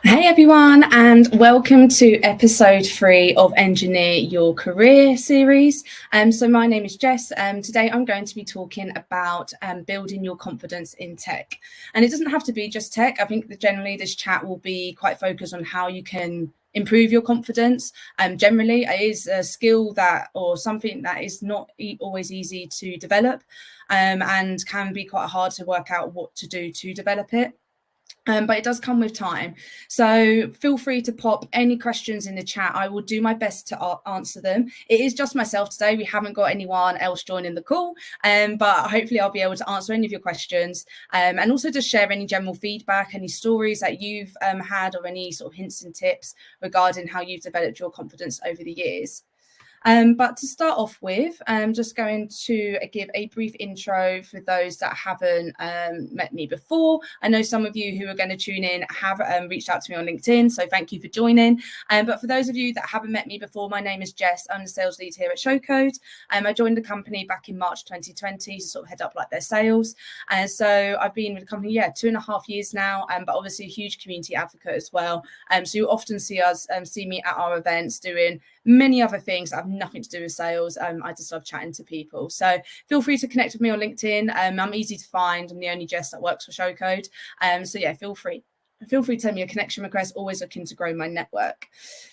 Hey everyone, and welcome to episode 3 of Engineer Your Career series. So my name is Jess. Today I'm going to be talking about building your confidence in tech. And it doesn't have to be just tech. I think that generally this chat will be quite focused on how you can improve your confidence. Generally, it is a skill that or something that is not always easy to develop and can be quite hard to work out what to do to develop it. But it does come with time. So feel free to pop any questions in the chat. I will do my best to answer them. It is just myself today. We haven't got anyone else joining the call, but hopefully I'll be able to answer any of your questions and also just share any general feedback, any stories that you've had or any sort of hints and tips regarding how you've developed your confidence over the years. But to start off with, I'm just going to give a brief intro for those that haven't met me before. I know some of you who are going to tune in have reached out to me on LinkedIn, so thank you for joining. But for those of you that haven't met me before, my name is Jess. I'm the sales lead here at ShowCode. I joined the company back in March 2020 to sort of head up like their sales. And so I've been with the company, 2.5 years now, but obviously a huge community advocate as well. So you often see me at our events doing many other things that have nothing to do with sales. I just love chatting to people. So feel free to connect with me on LinkedIn. I'm easy to find. I'm the only Jess that works for ShowCode. So yeah, feel free to send me a connection request. Always looking to grow my network.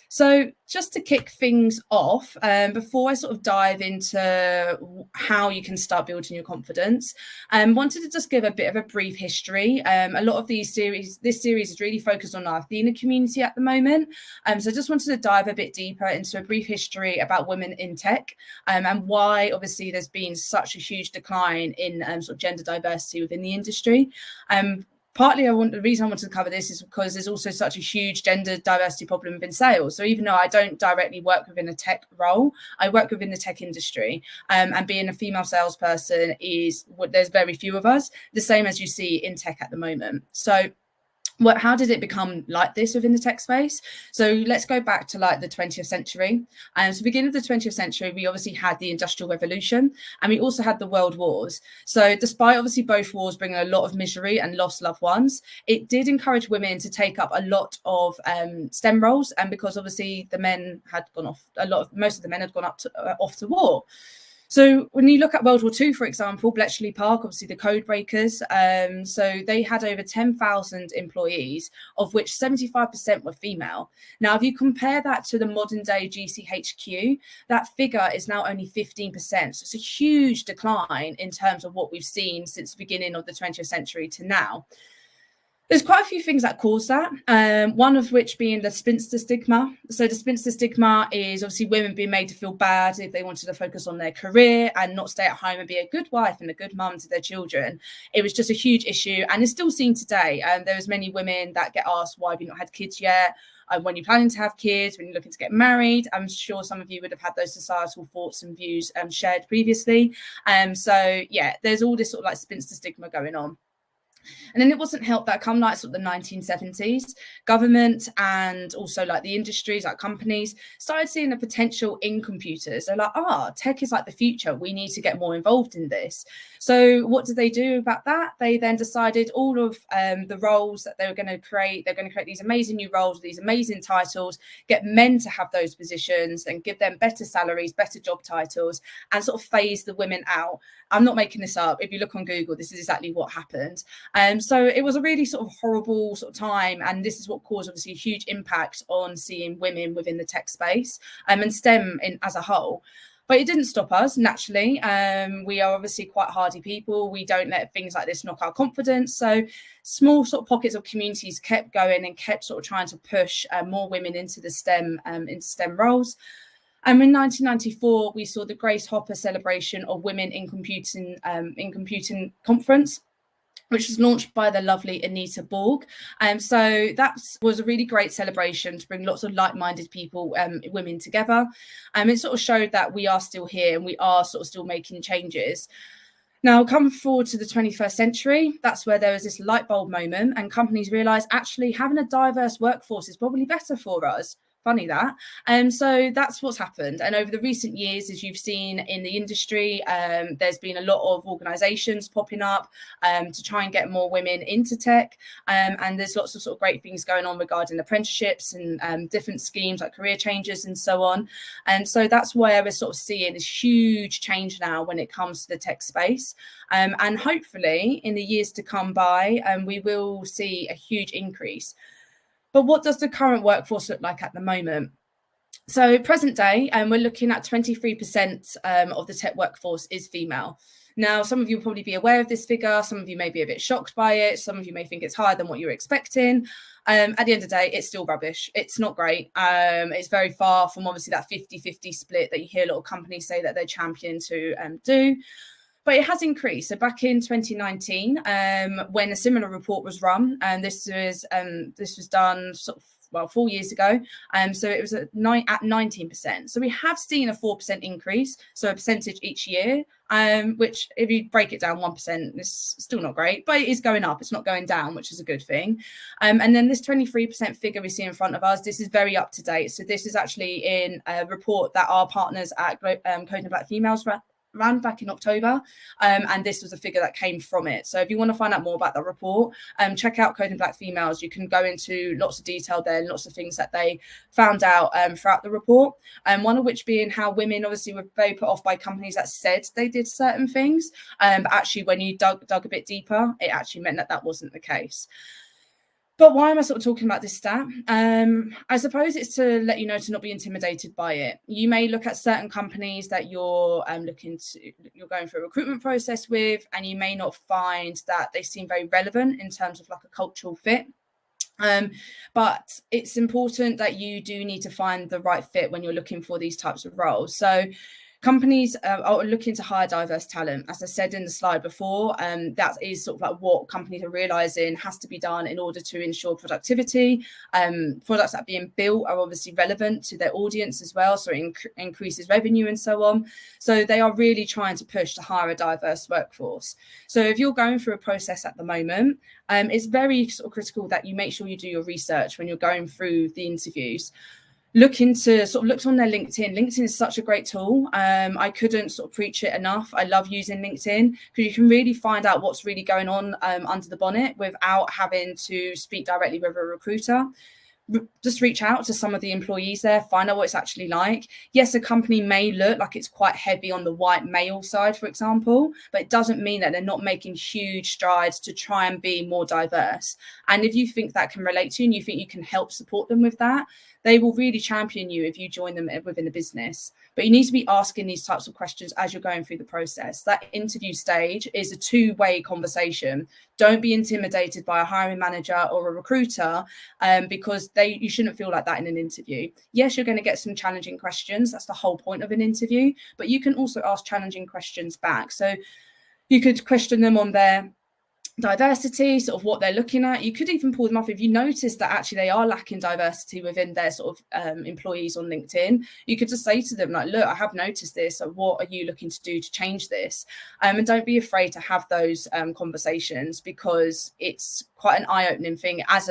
So just to kick things off, before I sort of dive into how you can start building your confidence, wanted to just give a bit of a brief history. A lot of this series is really focused on our Athena community at the moment. So I just wanted to dive a bit deeper into a brief history about women in tech and why obviously there's been such a huge decline in sort of gender diversity within the industry. Partly, the reason I wanted to cover this is because there's also such a huge gender diversity problem within sales. So even though I don't directly work within a tech role, I work within the tech industry. And being a female salesperson there's very few of us, the same as you see in tech at the moment. So how did it become like this within the tech space? So let's go back to like the 20th century. So beginning of the 20th century, we obviously had the Industrial Revolution and we also had the World Wars. So despite obviously both wars bringing a lot of misery and lost loved ones, it did encourage women to take up a lot of STEM roles. And because obviously the men had gone off, most of the men had gone off to war. So when you look at World War II, for example, Bletchley Park, obviously the code breakers, so they had over 10,000 employees, of which 75% were female. Now, if you compare that to the modern day GCHQ, that figure is now only 15%. So it's a huge decline in terms of what we've seen since the beginning of the 20th century to now. There's quite a few things that cause that, one of which being the spinster stigma. So the spinster stigma is obviously women being made to feel bad if they wanted to focus on their career and not stay at home and be a good wife and a good mum to their children. It was just a huge issue and it's still seen today. There's many women that get asked, why have you not had kids yet? When you're planning to have kids, when you're looking to get married. I'm sure some of you would have had those societal thoughts and views shared previously. So yeah, there's all this sort of like spinster stigma going on. And then it wasn't helped that come like sort of the 1970s, government and also like the industries, like companies started seeing the potential in computers. They're like, tech is like the future. We need to get more involved in this. So what did they do about that? They then decided all of the roles that they were going to create, they're going to create these amazing new roles, these amazing titles, get men to have those positions and give them better salaries, better job titles, and sort of phase the women out. I'm not making this up. If you look on Google, this is exactly what happened. So it was a really sort of horrible sort of time. And this is what caused obviously a huge impact on seeing women within the tech space and STEM as a whole. But it didn't stop us, naturally. We are obviously quite hardy people. We don't let things like this knock our confidence. So small sort of pockets of communities kept going and kept sort of trying to push more women into the STEM roles. And in 1994, we saw the Grace Hopper celebration of Women in Computing conference, which was launched by the lovely Anita Borg. So that was a really great celebration to bring lots of like-minded people, women together. It sort of showed that we are still here and we are sort of still making changes. Now, come forward to the 21st century, that's where there was this light bulb moment and companies realised actually having a diverse workforce is probably better for us. funny that. So that's what's happened. And over the recent years, as you've seen in the industry, there's been a lot of organizations popping up to try and get more women into tech. And there's lots of sort of great things going on regarding apprenticeships and different schemes like career changes and so on. And so that's where we're sort of seeing this huge change now when it comes to the tech space. And hopefully in the years to come by, we will see a huge increase. But what does the current workforce look like at the moment? So present day, we're looking at 23% of the tech workforce is female. Now, some of you will probably be aware of this figure. Some of you may be a bit shocked by it. Some of you may think it's higher than what you're expecting. At the end of the day, it's still rubbish. It's not great. It's very far from obviously that 50-50 split that you hear a lot of companies say that they're championing to do. But it has increased. So back in 2019, when a similar report was run, and this was done sort of 4 years ago. So it was at 19%. So we have seen a 4% increase, so a percentage each year, which if you break it down 1% is still not great, but it is going up. It's not going down, which is a good thing. And then this 23% figure we see in front of us, this is very up to date. So this is actually in a report that our partners at Coding Black Females ran back in October, and this was a figure that came from it. So if you want to find out more about that report, check out Coding Black Females. You can go into lots of detail there and lots of things that they found out throughout the report, one of which being how women obviously were very put off by companies that said they did certain things, but actually when you dug a bit deeper, it actually meant that that wasn't the case. But why am I sort of talking about this stat? I suppose it's to let you know to not be intimidated by it. You may look at certain companies that you're going through a recruitment process with, and you may not find that they seem very relevant in terms of like a cultural fit. But it's important that you do need to find the right fit when you're looking for these types of roles. So companies are looking to hire diverse talent. As I said in the slide before, that is sort of like what companies are realizing has to be done in order to ensure productivity. Products that are being built are obviously relevant to their audience as well, so it increases revenue and so on. So they are really trying to push to hire a diverse workforce. So if you're going through a process at the moment, it's very sort of critical that you make sure you do your research when you're going through the interviews. Look on their LinkedIn. LinkedIn is such a great tool. I couldn't sort of preach it enough. I love using LinkedIn because you can really find out what's really going on under the bonnet without having to speak directly with a recruiter. Just reach out to some of the employees there, find out what it's actually like. Yes, a company may look like it's quite heavy on the white male side, for example, but it doesn't mean that they're not making huge strides to try and be more diverse. And if you think that can relate to you and you think you can help support them with that, they will really champion you if you join them within the business. But you need to be asking these types of questions as you're going through the process. That interview stage is a two-way conversation. Don't be intimidated by a hiring manager or a recruiter because you shouldn't feel like that in an interview. Yes, you're going to get some challenging questions. That's the whole point of an interview. But you can also ask challenging questions back. So you could question them on their diversity, sort of what they're looking at. You could even pull them off if you notice that actually they are lacking diversity within their sort of employees on LinkedIn. You could just say to them like, look, I have noticed this. So what are you looking to do to change this? And don't be afraid to have those conversations because it's quite an eye-opening thing as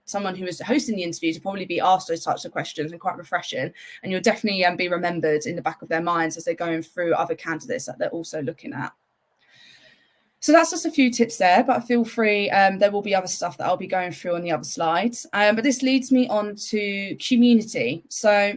someone who is hosting the interview to probably be asked those types of questions and quite refreshing. And you'll definitely be remembered in the back of their minds as they're going through other candidates that they're also looking at. So that's just a few tips there, but feel free. There will be other stuff that I'll be going through on the other slides. But this leads me on to community. So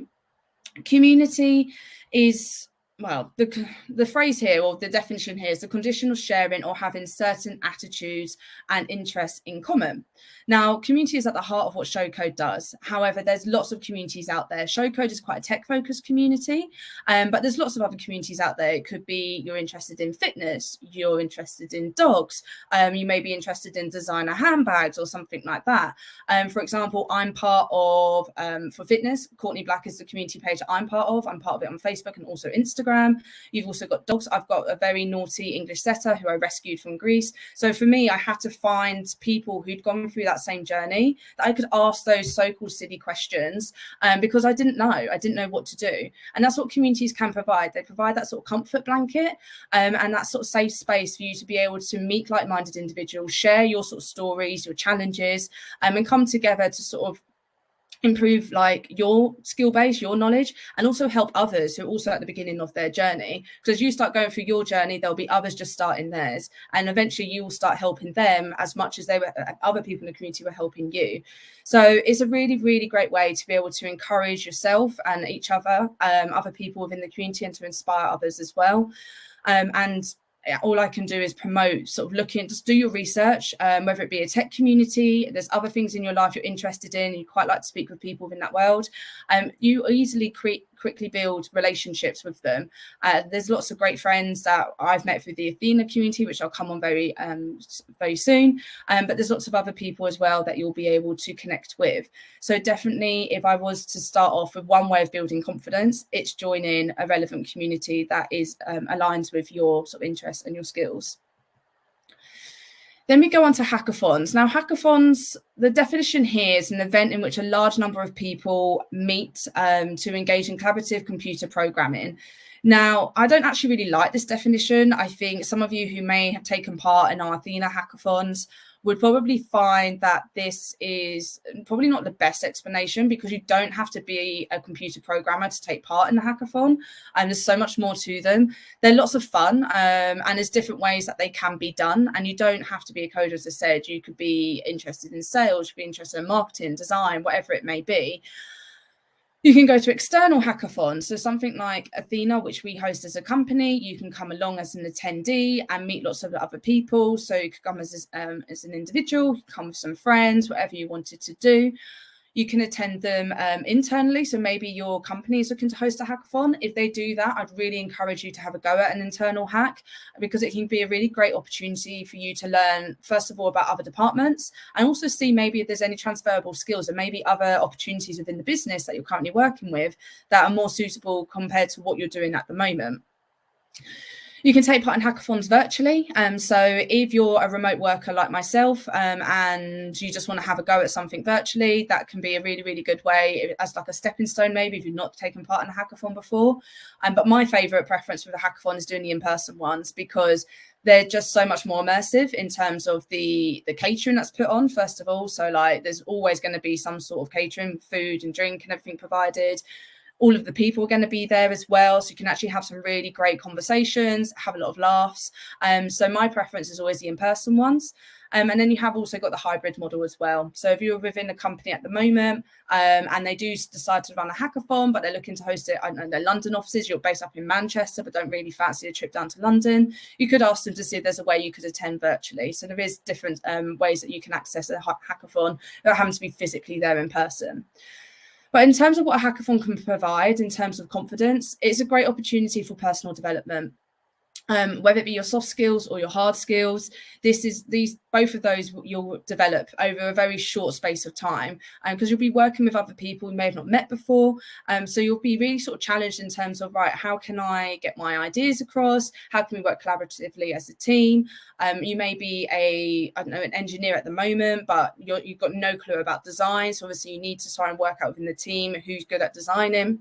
community is, well, the phrase here or the definition here is the condition of sharing or having certain attitudes and interests in common. Now, community is at the heart of what ShowCode does. However, there's lots of communities out there. ShowCode is quite a tech-focused community, but there's lots of other communities out there. It could be you're interested in fitness, you're interested in dogs, you may be interested in designer handbags or something like that. For example, I'm part of, for fitness, Courtney Black is the community page that I'm part of. I'm part of it on Facebook and also Instagram. You've also got dogs. I've got a very naughty English setter who I rescued from Greece. So for me, I had to find people who'd gone through that same journey that I could ask those so-called silly questions because I didn't know what to do. And that's what communities can provide. They provide that sort of comfort blanket and that sort of safe space for you to be able to meet like-minded individuals, share your sort of stories, your challenges, and come together to sort of improve like your skill base, your knowledge, and also help others who are also at the beginning of their journey. Because as you start going through your journey, there'll be others just starting theirs, and eventually you will start helping them as much as they were other people in the community were helping you. So it's a really, really great way to be able to encourage yourself and each other, other people within the community, and to inspire others as well. And all I can do is promote, sort of looking, just do your research, whether it be a tech community, there's other things in your life you're interested in, you quite like to speak with people within that world. You easily quickly build relationships with them. There's lots of great friends that I've met through the Athena community, which I'll come on very soon. But there's lots of other people as well that you'll be able to connect with. So definitely, if I was to start off with one way of building confidence, it's joining a relevant community that is aligned with your sort of interests and your skills. Then we go on to hackathons. Now, hackathons, the definition here is an event in which a large number of people meet to engage in collaborative computer programming. Now, I don't actually really like this definition. I think some of you who may have taken part in our Athena hackathons would probably find that this is probably not the best explanation, because you don't have to be a computer programmer to take part in the hackathon, and there's so much more to them. They're lots of fun, and there's different ways that they can be done, and you don't have to be a coder. As I said, you could be interested in sales, you could be interested in marketing, design, whatever it may be. You can go to external hackathons, so something like Athena, which we host as a company. You can come along as an attendee and meet lots of other people. So you could come as an individual, you come with some friends, whatever you wanted to do. You can attend them internally. So maybe your company is looking to host a hackathon. If they do that, I'd really encourage you to have a go at an internal hack, because it can be a really great opportunity for you to learn, first of all, about other departments, and also see maybe if there's any transferable skills and maybe other opportunities within the business that you're currently working with that are more suitable compared to what you're doing at the moment. You can take part in hackathons virtually. So if you're a remote worker like myself, and you just want to have a go at something virtually, that can be a really, really good way as like a stepping stone, maybe if you've not taken part in a hackathon before. But my favorite preference for the hackathon is doing the in-person ones, because they're just so much more immersive in terms of the catering that's put on, first of all. So like there's always going to be some sort of catering, food and drink and everything provided. All of the people are going to be there as well, so you can actually have some really great conversations, have a lot of laughs. So my preference is always the in-person ones. And then you have also got the hybrid model as well. So if you're within a company at the moment, and they do decide to run a hackathon, but they're looking to host it, I don't know, their London offices, you're based up in Manchester, but don't really fancy a trip down to London, you could ask them to see if there's a way you could attend virtually. So there is different ways that you can access a hackathon without having to be physically there in person. But in terms of what a hackathon can provide in terms of confidence, it's a great opportunity for personal development. Whether it be your soft skills or your hard skills, both of those you'll develop over a very short space of time, because you'll be working with other people you may have not met before. So you'll be really sort of challenged in terms of, right, how can I get my ideas across? How can we work collaboratively as a team? You may be an engineer at the moment, but you've got no clue about design. So obviously you need to try and work out within the team who's good at designing.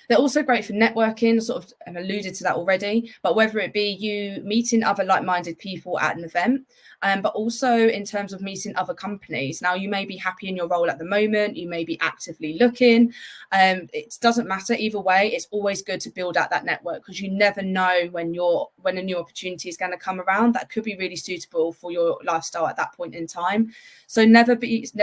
They're also great for networking, sort of I've alluded to that already, but whether it be you meeting other like-minded people at an event, but also in terms of meeting other companies. Now, you may be happy in your role at the moment, you may be actively looking. It doesn't matter either way. It's always good to build out that network, because you never know when a new opportunity is going to come around that could be really suitable for your lifestyle at that point in time. So never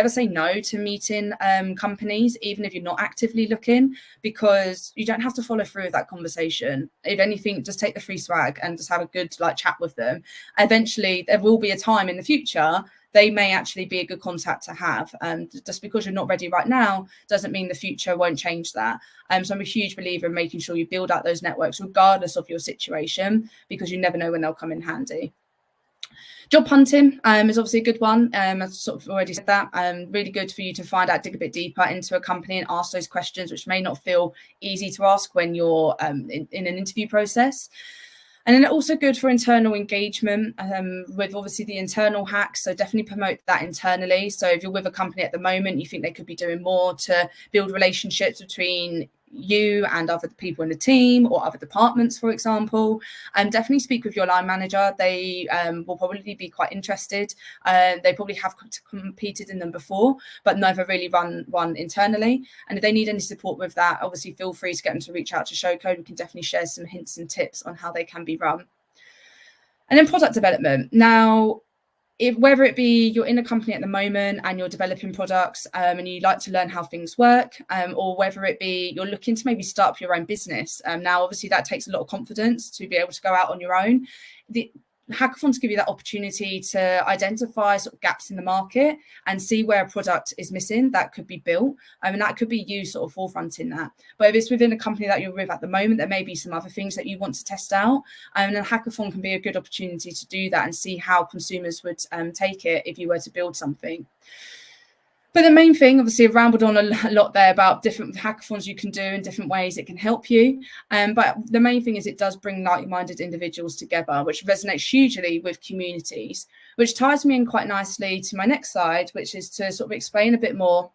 say no to meeting companies, even if you're not actively looking, because you don't have to follow through with that conversation. If anything, just take the free swag and just have a good chat with them. Eventually, there will be a time in the future they may actually be a good contact to have. Just because you're not ready right now doesn't mean the future won't change that. So I'm a huge believer in making sure you build out those networks regardless of your situation, because you never know when they'll come in handy. Job hunting is obviously a good one. I've sort of already said that. Really good for you to find out, dig a bit deeper into a company and ask those questions, which may not feel easy to ask when you're in an interview process. And then also good for internal engagement with obviously the internal hacks. So definitely promote that internally. So if you're with a company at the moment, you think they could be doing more to build relationships between you and other people in the team or other departments, for example. Definitely speak with your line manager. They will probably be quite interested. They probably have competed in them before, but never really run one internally. And if they need any support with that, obviously feel free to get them to reach out to ShowCode. We can definitely share some hints and tips on how they can be run. And then product development. Now, whether it be you're in a company at the moment and you're developing products and you like to learn how things work, or whether it be you're looking to maybe start up your own business. Now, obviously, that takes a lot of confidence to be able to go out on your own. The hackathons give you that opportunity to identify sort of gaps in the market and see where a product is missing that could be built. And that could be you sort of forefronting that. But if it's within a company that you're with at the moment, there may be some other things that you want to test out. And a hackathon can be a good opportunity to do that and see how consumers would take it if you were to build something. But the main thing, obviously, I've rambled on a lot there about different hackathons you can do and different ways it can help you. But the main thing is it does bring like-minded individuals together, which resonates hugely with communities, which ties me in quite nicely to my next slide, which is to sort of explain a bit more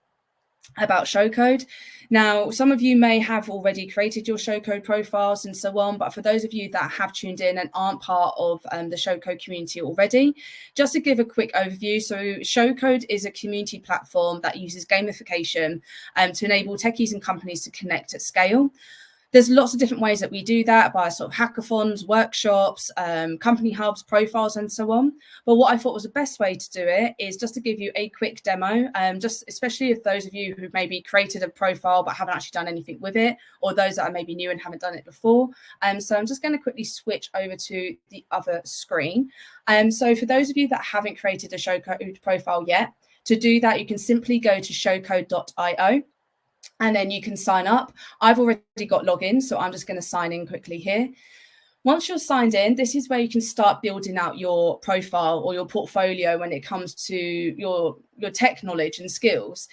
about ShowCode. Now, some of you may have already created your ShowCode profiles and so on, but for those of you that have tuned in and aren't part of the ShowCode community already, just to give a quick overview. So ShowCode is a community platform that uses gamification to enable techies and companies to connect at scale. There's lots of different ways that we do that by sort of hackathons, workshops, company hubs, profiles, and so on. But what I thought was the best way to do it is just to give you a quick demo, just especially if those of you who maybe created a profile but haven't actually done anything with it, or those that are maybe new and haven't done it before. So I'm just going to quickly switch over to the other screen. So for those of you that haven't created a ShowCode profile yet, to do that, you can simply go to showcode.io. And then you can sign up. I've already got login, so I'm just going to sign in quickly here. Once you're signed in, this is where you can start building out your profile or your portfolio when it comes to your tech knowledge and skills.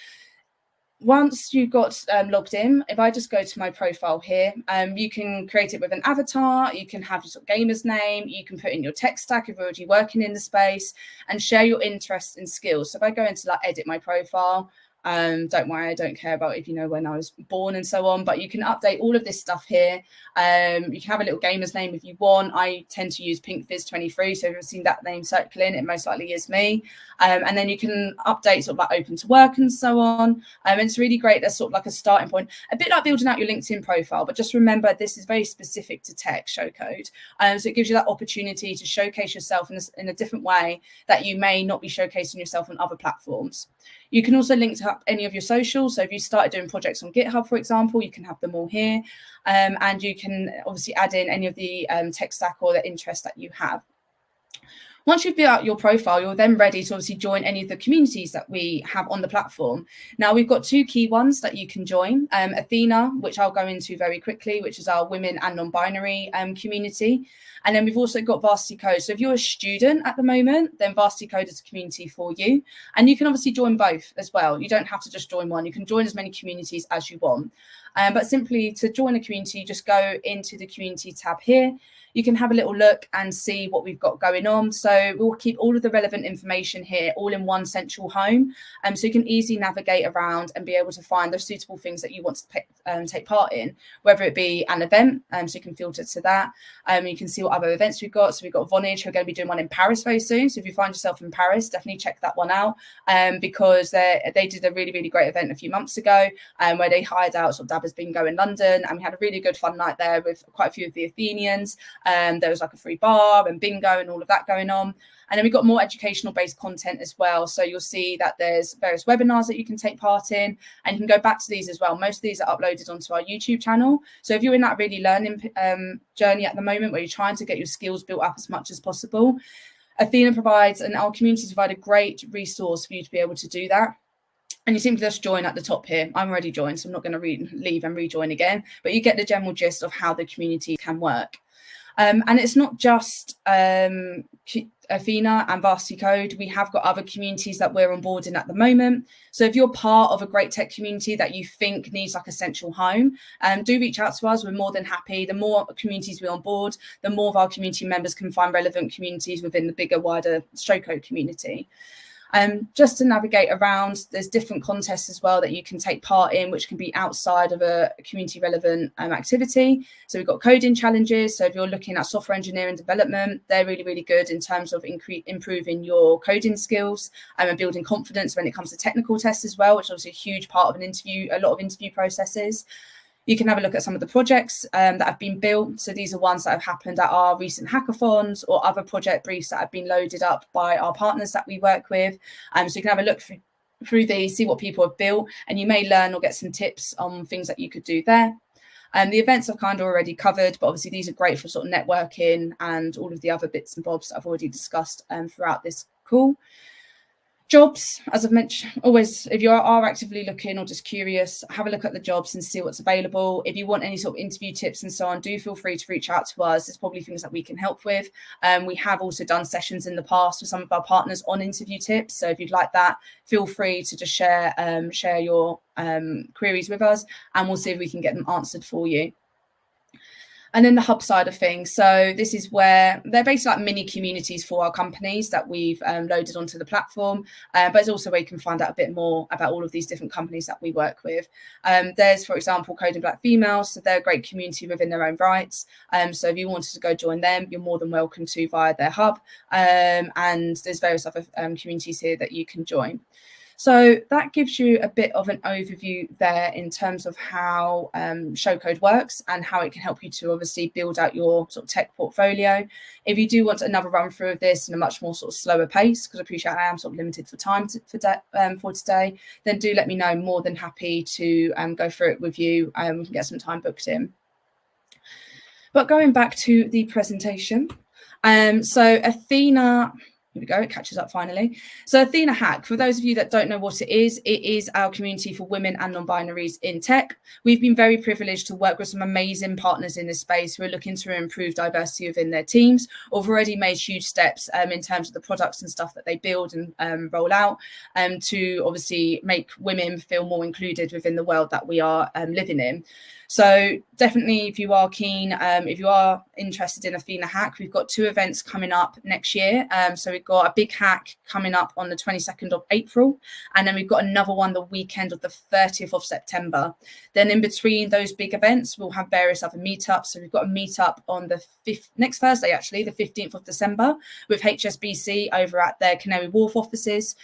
Once you've got logged in, if I just go to my profile here, you can create it with an avatar, you can have your sort of gamer's name, you can put in your tech stack if you're already working in the space, and share your interests and skills. So if I go into like edit my profile, don't worry, I don't care about if you know when I was born and so on, but you can update all of this stuff here. You can have a little gamer's name if you want. I tend to use PinkFizz23, so if you've seen that name circling, it most likely is me. And then you can update sort of like open to work and so on. And it's really great as sort of like a starting point, a bit like building out your LinkedIn profile, but just remember this is very specific to tech, ShowCode. So it gives you that opportunity to showcase yourself in a different way that you may not be showcasing yourself on other platforms. You can also link to any of your socials. So if you started doing projects on GitHub, for example, you can have them all here. And you can obviously add in any of the tech stack or the interest that you have. Once you've built out your profile, you're then ready to obviously join any of the communities that we have on the platform. Now, we've got two key ones that you can join. Athena, which I'll go into very quickly, which is our women and non-binary community. And then we've also got Varsity Code. So if you're a student at the moment, then Varsity Code is a community for you. And you can obviously join both as well. You don't have to just join one. You can join as many communities as you want. But simply to join a community, you just go into the community tab here. You can have a little look and see what we've got going on. So we'll keep all of the relevant information here all in one central home. So you can easily navigate around and be able to find the suitable things that you want to take part in, whether it be an event, so you can filter to that. You can see what other events we've got. So we've got Vonage, who are going to be doing one in Paris very soon. So if you find yourself in Paris, definitely check that one out, because they did a really, really great event a few months ago where they hired out sort of Dabbers Bingo in London. And we had a really good fun night there with quite a few of the Athenians. There was like a free bar and bingo and all of that going on. And then we've got more educational based content as well. So you'll see that there's various webinars that you can take part in, and you can go back to these as well. Most of these are uploaded onto our YouTube channel. So if you're in that really learning journey at the moment where you're trying to get your skills built up as much as possible, Athena provides, and our communities provide a great resource for you to be able to do that. And you simply just join at the top here. I'm already joined, so I'm not going to leave and rejoin again, but you get the general gist of how the community can work. And it's not just Athena and Varsity Code. We have got other communities that we're onboarding at the moment. So if you're part of a great tech community that you think needs like a central home, do reach out to us. We're more than happy. The more communities we onboard, the more of our community members can find relevant communities within the bigger, wider ShowCode community. Just to navigate around, there's different contests as well that you can take part in, which can be outside of a community relevant activity. So we've got coding challenges. So if you're looking at software engineering development, they're really, really good in terms of improving your coding skills and building confidence when it comes to technical tests as well, which is obviously a huge part of an interview, a lot of interview processes. You can have a look at some of the projects that have been built. So these are ones that have happened at our recent hackathons or other project briefs that have been loaded up by our partners that we work with. So you can have a look through these, see what people have built, and you may learn or get some tips on things that you could do there. The events I've kind of already covered, but obviously these are great for sort of networking and all of the other bits and bobs that I've already discussed throughout this call. Jobs, as I've mentioned, always, if you are actively looking or just curious, have a look at the jobs and see what's available. If you want any sort of interview tips and so on, do feel free to reach out to us. There's probably things that we can help with. We have also done sessions in the past with some of our partners on interview tips. So if you'd like that, feel free to just share your queries with us, and we'll see if we can get them answered for you. And then the hub side of things. So this is where they're basically like mini communities for our companies that we've loaded onto the platform. But it's also where you can find out a bit more about all of these different companies that we work with. There's, for example, Coding Black Females. So they're a great community within their own rights. So if you wanted to go join them, you're more than welcome to via their hub. And there's various other communities here that you can join. So that gives you a bit of an overview there in terms of how ShowCode works and how it can help you to obviously build out your sort of tech portfolio. If you do want another run through of this in a much more sort of slower pace, because I appreciate I am sort of limited for time for today, then do let me know. More than happy to go through it with you. We can get some time booked in. But going back to the presentation, so Athena. Here we go, it catches up finally. So Athena Hack, for those of you that don't know what it is our community for women and non-binaries in tech. We've been very privileged to work with some amazing partners in this space who are looking to improve diversity within their teams, or have already made huge steps in terms of the products and stuff that they build and roll out to obviously make women feel more included within the world that we are living in. So definitely, if you are keen, if you are interested in Athena Hack, we've got 2 events coming up next year. So we've got a big hack coming up on the 22nd of April, and then we've got another one the weekend of the 30th of September. Then in between those big events, we'll have various other meetups. So we've got a meetup on the next Thursday, actually, the 15th of December, with HSBC over at their Canary Wharf offices,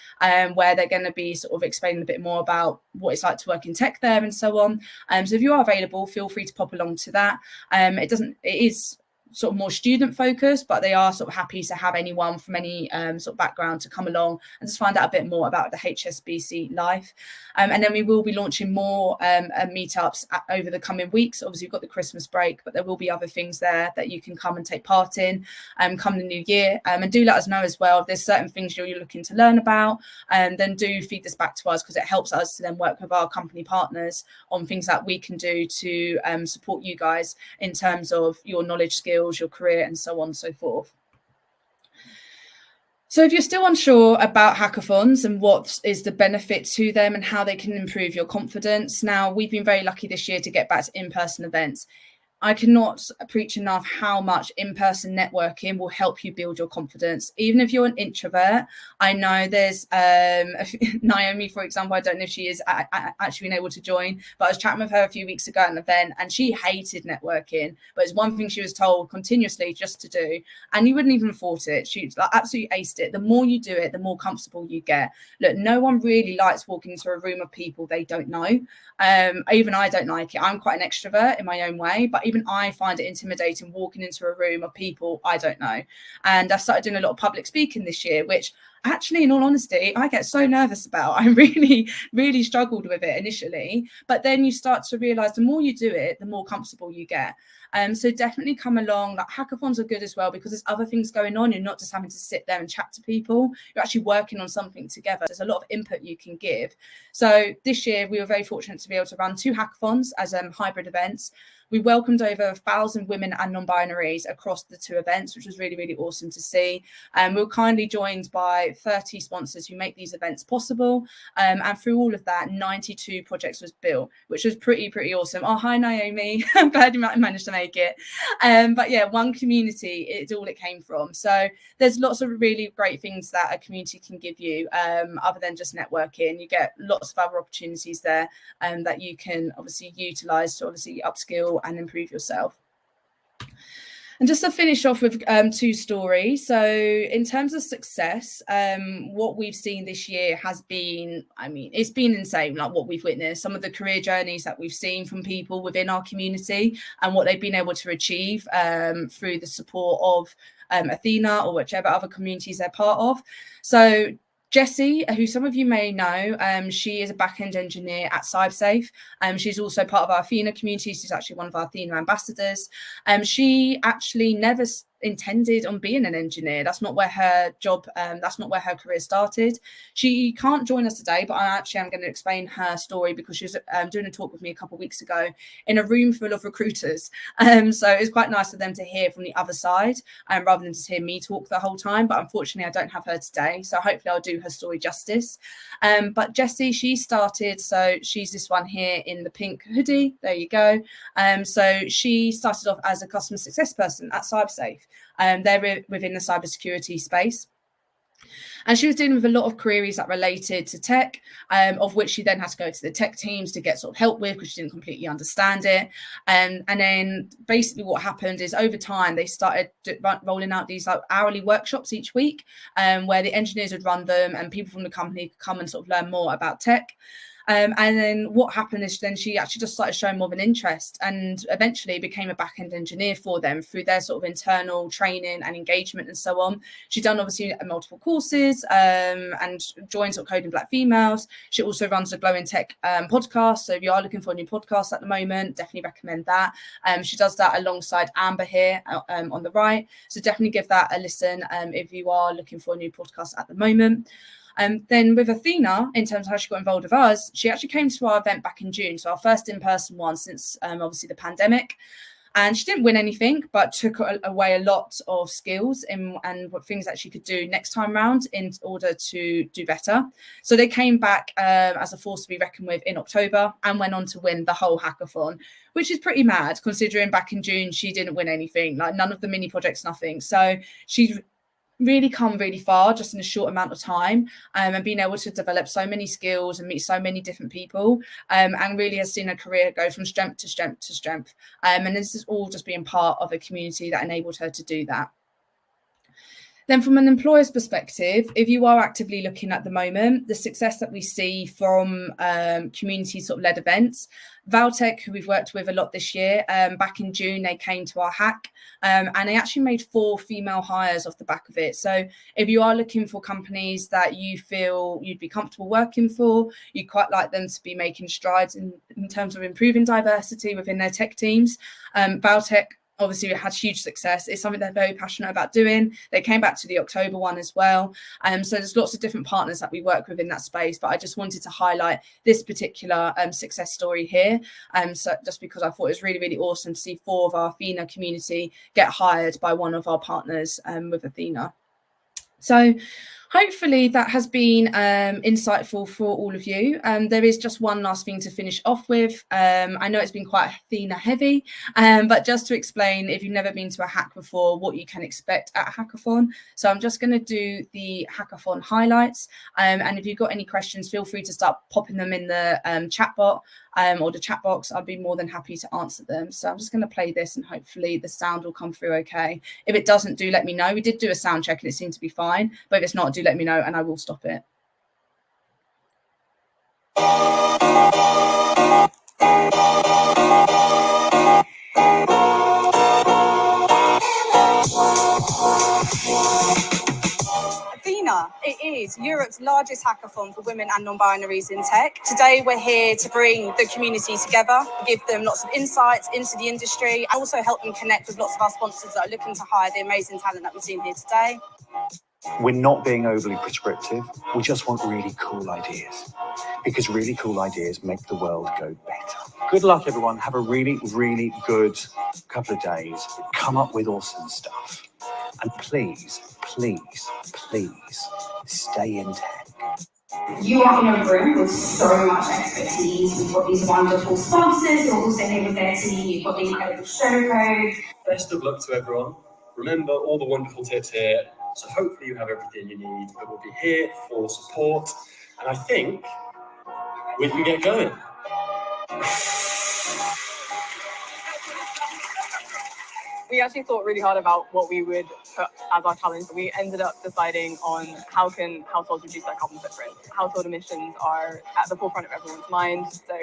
where they're going to be sort of explaining a bit more about what it's like to work in tech there and so on. So if you are available, feel free to pop along to that. It is sort of more student focused, but they are sort of happy to have anyone from any sort of background to come along and just find out a bit more about the HSBC life. And then we will be launching more meetups over the coming weeks. Obviously, we've got the Christmas break, but there will be other things there that you can come and take part in come the new year. And do let us know as well if there's certain things you're looking to learn about, then do feed this back to us, because it helps us to then work with our company partners on things that we can do to support you guys in terms of your knowledge, skills, your career, and so on and so forth. So if you're still unsure about hackathons and what is the benefit to them and how they can improve your confidence, now we've been very lucky this year to get back to in-person events. I cannot preach enough how much in-person networking will help you build your confidence. Even if you're an introvert, I know there's Naomi, for example, I don't know if she is actually been able to join, but I was chatting with her a few weeks ago at an event and she hated networking, but it's one thing she was told continuously just to do, and you wouldn't even have thought it. She absolutely aced it. The more you do it, the more comfortable you get. Look, no one really likes walking into a room of people they don't know. Even I don't like it. I'm quite an extrovert in my own way, but even I find it intimidating walking into a room of people I don't know. And I've started doing a lot of public speaking this year, which actually, in all honesty, I get so nervous about. I really struggled with it initially, but then you start to realize the more you do it, the more comfortable you get. So definitely come along. Like, hackathons are good as well because there's other things going on. You're not just having to sit there and chat to people. You're actually working on something together. There's a lot of input you can give. So this year we were very fortunate to be able to run 2 hackathons as hybrid events. We welcomed over 1,000 women and non-binaries across the 2 events, which was really, really awesome to see. We were kindly joined by 30 sponsors who make these events possible. And through all of that, 92 projects was built, which was pretty awesome. Oh, hi, Naomi. I'm glad you managed to make it. But yeah, one community, it's all it came from. So there's lots of really great things that a community can give you, other than just networking. You get lots of other opportunities there that you can obviously utilize to obviously upskill and improve yourself. And just to finish off with 2 stories. So in terms of success, what we've seen this year has been, I mean, it's been insane, like what we've witnessed, some of the career journeys that we've seen from people within our community and what they've been able to achieve through the support of Athena or whichever other communities they're part of. So Jessie, who some of you may know, she is a back-end engineer at CyberSafe. She's also part of our Athena community. She's actually one of our Athena ambassadors. She actually never intended on being an engineer. That's not where her job, that's not where her career started. She can't join us today, but I am going to explain her story because she was doing a talk with me a couple of weeks ago in a room full of recruiters. So it's quite nice for them to hear from the other side rather than just hear me talk the whole time. But unfortunately, I don't have her today. So hopefully I'll do her story justice. But Jessie, she started, so she's this one here in the pink hoodie. There you go. So she started off as a customer success person at CyberSafe. They're within the cybersecurity space. And she was dealing with a lot of queries that related to tech, of which she then had to go to the tech teams to get sort of help with because she didn't completely understand it. And then basically what happened is over time, they started rolling out these like hourly workshops each week where the engineers would run them and people from the company could come and sort of learn more about tech. And then what happened is then she actually just started showing more of an interest and eventually became a back-end engineer for them through their sort of internal training and engagement and so on. She's done obviously multiple courses and joined sort of Coding Black Females. She also runs the Glowing Tech podcast. So if you are looking for a new podcast at the moment, definitely recommend that. She does that alongside Amber here on the right. So definitely give that a listen if you are looking for a new podcast at the moment. Then with Athena, in terms of how she got involved with us, she actually came to our event back in June. So our first in-person one since obviously the pandemic. And she didn't win anything, but took away a lot of skills and what things that she could do next time round in order to do better. So they came back as a force to be reckoned with in October and went on to win the whole hackathon, which is pretty mad considering back in June, she didn't win anything, like none of the mini projects, nothing. So she's really come really far just in a short amount of time and being able to develop so many skills and meet so many different people and really has seen her career go from strength to strength to strength. And this is all just being part of a community that enabled her to do that. Then from an employer's perspective, if you are actively looking at the moment, the success that we see from community sort of led events, Valtech, who we've worked with a lot this year, back in June, they came to our hack and they actually made 4 female hires off the back of it. So if you are looking for companies that you feel you'd be comfortable working for, you'd quite like them to be making strides in terms of improving diversity within their tech teams, Valtech obviously it had huge success. It's something they're very passionate about doing. They came back to the October one as well. So there's lots of different partners that we work with in that space, but I just wanted to highlight this particular success story here. So just because I thought it was really, really awesome to see 4 of our Athena community get hired by one of our partners with Athena. So hopefully that has been insightful for all of you. There is just one last thing to finish off with. I know it's been quite Athena heavy, but just to explain, if you've never been to a hack before, what you can expect at a hackathon. So I'm just going to do the hackathon highlights. And if you've got any questions, feel free to start popping them in the chat bot or the chat box. I'll be more than happy to answer them. So I'm just going to play this and hopefully the sound will come through okay. If it doesn't, do let me know. We did do a sound check and it seemed to be fine, but if it's not, do let me know and I will stop it. Athena, it is Europe's largest hackathon for women and non-binaries in tech. Today, we're here to bring the community together, give them lots of insights into the industry, and also help them connect with lots of our sponsors that are looking to hire the amazing talent that we've seen here today. We're not being overly prescriptive. We just want really cool ideas, because really cool ideas make the world go better. Good luck, everyone. Have a really, really good couple of days. Come up with awesome stuff. And please, please, please stay in tech. You are in a room with so much expertise. We've got these wonderful sponsors who are also here with their team. You've got the incredible ShowCode. Best of luck to everyone. Remember all the wonderful tips here. So hopefully you have everything you need, but we'll be here for support. And I think we can get going. We actually thought really hard about what we would put as our challenge. We ended up deciding on how can households reduce their carbon footprint. Household emissions are at the forefront of everyone's mind. So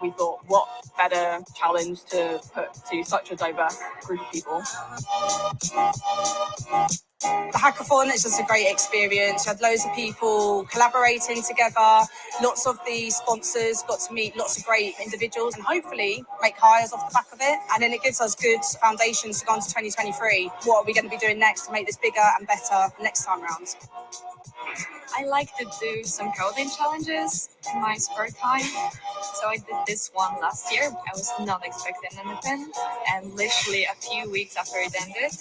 we thought, what better challenge to put to such a diverse group of people? The hackathon is just a great experience. We had loads of people collaborating together. Lots of the sponsors got to meet lots of great individuals and hopefully make hires off the back of it. And then it gives us good foundations to go into 2023. What are we going to be doing next to make this bigger and better next time round? I like to do some coding challenges in my spare time. So I did this one last year. I was not expecting anything. And literally a few weeks after it ended,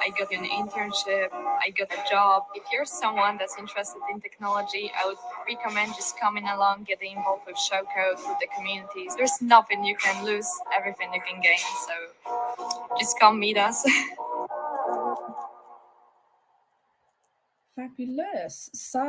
I got an internship, I got a job. If you're someone that's interested in technology, I would recommend just coming along, getting involved with ShowCode, with the communities. There's nothing you can lose, everything you can gain. So just come meet us. Fabulous. So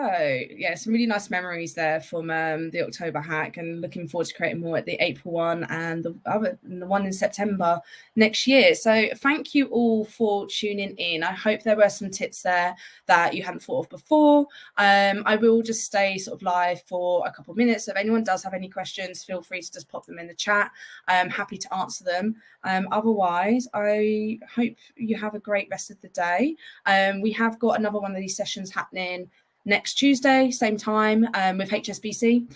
yeah, some really nice memories there from the October hack, and looking forward to creating more at the April one and the one in September next year. So thank you all for tuning in. I hope there were some tips there that you hadn't thought of before. I will just stay sort of live for a couple of minutes. So if anyone does have any questions, feel free to just pop them in the chat. I'm happy to answer them. Otherwise, I hope you have a great rest of the day. We have got another one of these sessions happening next Tuesday, same time, with HSBC.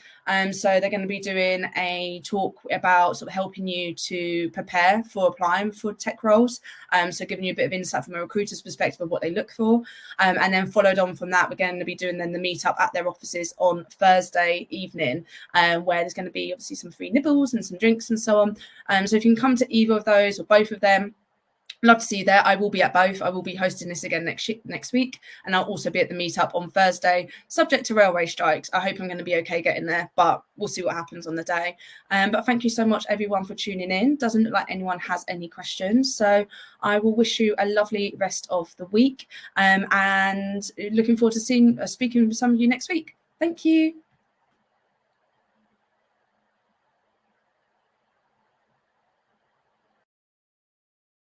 So they're going to be doing a talk about sort of helping you to prepare for applying for tech roles. So giving you a bit of insight from a recruiter's perspective of what they look for. And then followed on from that, we're going to be doing then the meetup at their offices on Thursday evening, where there's going to be obviously some free nibbles and some drinks and so on. So if you can come to either of those or both of them, love to see you there. I will be at both. I will be hosting this again next week, and I'll also be at the meetup on Thursday, subject to railway strikes. I hope I'm going to be okay getting there, but we'll see what happens on the day. But thank you so much, everyone, for tuning in. Doesn't look like anyone has any questions, so I will wish you a lovely rest of the week, and looking forward to speaking with some of you next week. Thank you.